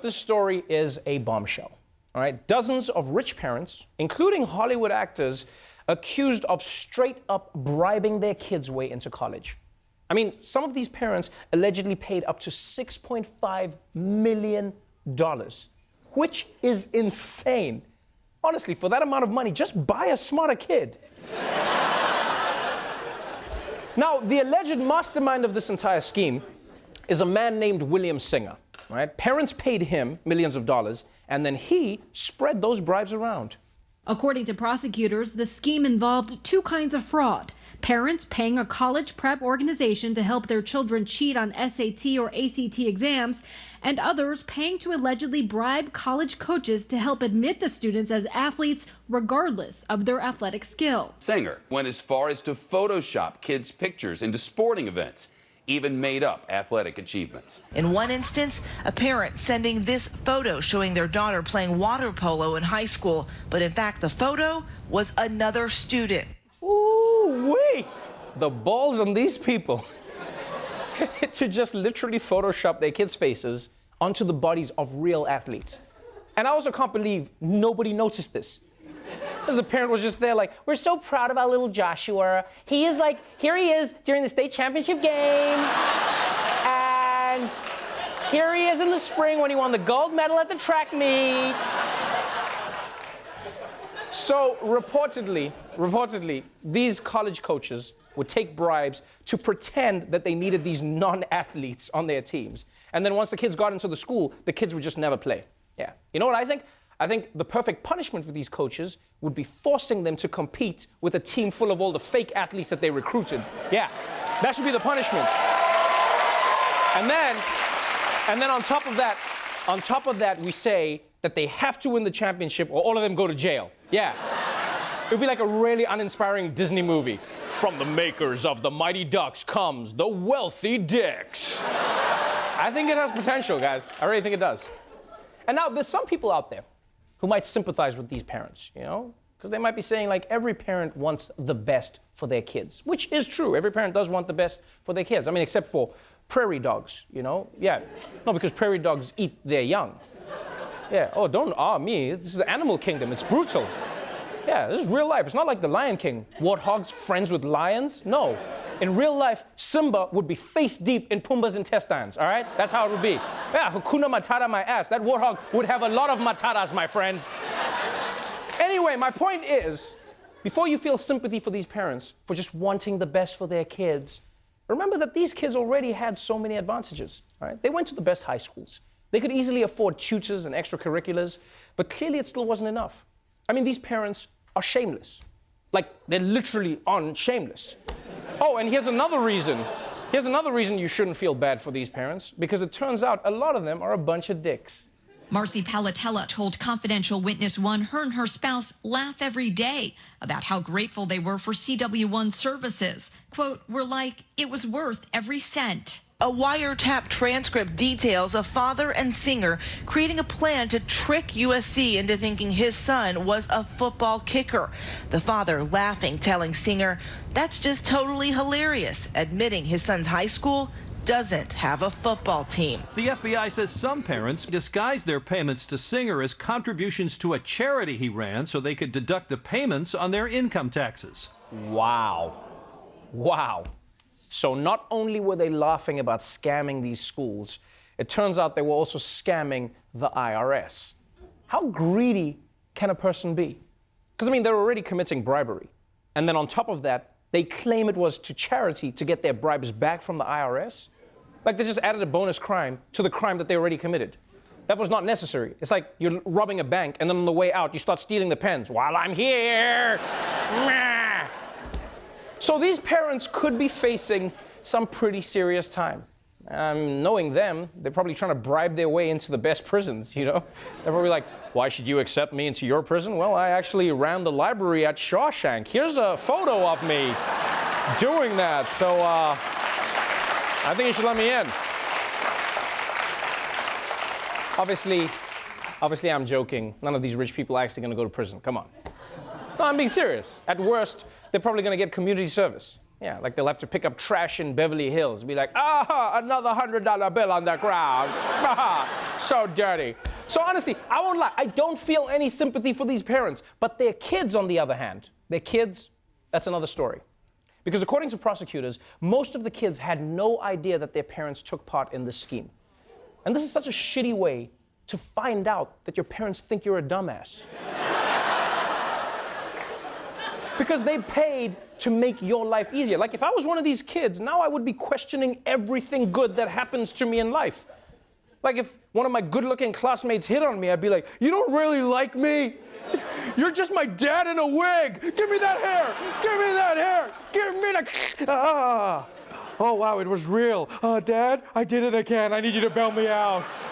This story is a bombshell. All right, dozens of rich parents, including Hollywood actors, accused of straight up bribing their kids' way into college. I mean, some of these parents allegedly paid up to $6.5 million, which is insane. Honestly, for that amount of money, just buy a smarter kid. Now, the alleged mastermind of this entire scheme is a man named William Singer. Right? Parents paid him millions of dollars, and then he spread those bribes around. According to prosecutors, the scheme involved two kinds of fraud. Parents paying a college prep organization to help their children cheat on SAT or ACT exams, and others paying to allegedly bribe college coaches to help admit the students as athletes regardless of their athletic skill. Singer went as far as to Photoshop kids' pictures into sporting events, even made up athletic achievements. In one instance, a parent sending this photo showing their daughter playing water polo in high school, but in fact the photo was another student. Ooh-wee! The balls on these people to just literally Photoshop their kids' faces onto the bodies of real athletes. And I also can't believe nobody noticed this. Because the parent was just there like, we're so proud of our little Joshua. He is like, here he is during the state championship game. And here he is in the spring when he won the gold medal at the track meet. So reportedly, these college coaches would take bribes to pretend that they needed these non-athletes on their teams. And then once the kids got into the school, the kids would just never play. Yeah. You know what I think? I think the perfect punishment for these coaches would be forcing them to compete with a team full of all the fake athletes that they recruited. Yeah, that should be the punishment. And then on top of that, we say that they have to win the championship or all of them go to jail. Yeah. It would be like a really uninspiring Disney movie. From the makers of the Mighty Ducks comes the Wealthy Dicks. I think it has potential, guys. I really think it does. And now there's some people out there who might sympathize with these parents, you know? Because they might be saying, like, every parent wants the best for their kids, which is true. Every parent does want the best for their kids. I mean, except for prairie dogs, you know? Yeah, no, because prairie dogs eat their young. Yeah, oh, don't me. This is the animal kingdom. It's brutal. Yeah, this is real life. It's not like the Lion King. Warthogs friends with lions? No. In real life, Simba would be face deep in Pumbaa's intestines, all right? That's how it would be. Yeah, Hakuna Matata my ass. That warthog would have a lot of matatas, my friend. Anyway, my point is, before you feel sympathy for these parents for just wanting the best for their kids, remember that these kids already had so many advantages, all right? They went to the best high schools. They could easily afford tutors and extracurriculars, but clearly it still wasn't enough. I mean, these parents are shameless. Like, they're literally on shameless. Oh, and here's another reason. You shouldn't feel bad for these parents, because it turns out a lot of them are a bunch of dicks. Marcy Palatella told Confidential Witness One her and her spouse laugh every day about how grateful they were for CW1's services. Quote, we're like, it was worth every cent. A wiretap transcript details a father and Singer creating a plan to trick USC into thinking his son was a football kicker. The father laughing, telling Singer, that's just totally hilarious, admitting his son's high school doesn't have a football team. The FBI says some parents disguised their payments to Singer as contributions to a charity he ran so they could deduct the payments on their income taxes. Wow. So not only were they laughing about scamming these schools, it turns out they were also scamming the IRS. How greedy can a person be? Because, I mean, they're already committing bribery. And then on top of that, they claim it was to charity to get their bribes back from the IRS. Like, they just added a bonus crime to the crime that they already committed. That was not necessary. It's like you're robbing a bank, and then on the way out, you start stealing the pens. While I'm here. So these parents could be facing some pretty serious time. Knowing them, they're probably trying to bribe their way into the best prisons, you know? They're probably like, why should you accept me into your prison? Well, I actually ran the library at Shawshank. Here's a photo of me doing that. So I think you should let me in. Obviously, I'm joking. None of these rich people are actually going to go to prison. Come on. No, I'm being serious. At worst, they're probably going to get community service. Yeah, like they'll have to pick up trash in Beverly Hills. Be like, another $100 bill on the ground. So dirty. So honestly, I won't lie, I don't feel any sympathy for these parents. But their kids, on the other hand, their kids, that's another story. Because according to prosecutors, most of the kids had no idea that their parents took part in this scheme. And this is such a shitty way to find out that your parents think you're a dumbass. Because they paid to make your life easier. Like if I was one of these kids, now I would be questioning everything good that happens to me in life. Like if one of my good-looking classmates hit on me, I'd be like, you don't really like me? You're just my dad in a wig. Give me that hair. Give me that hair. Give me that. Oh, wow, it was real. Dad, I did it again. I need you to bail me out.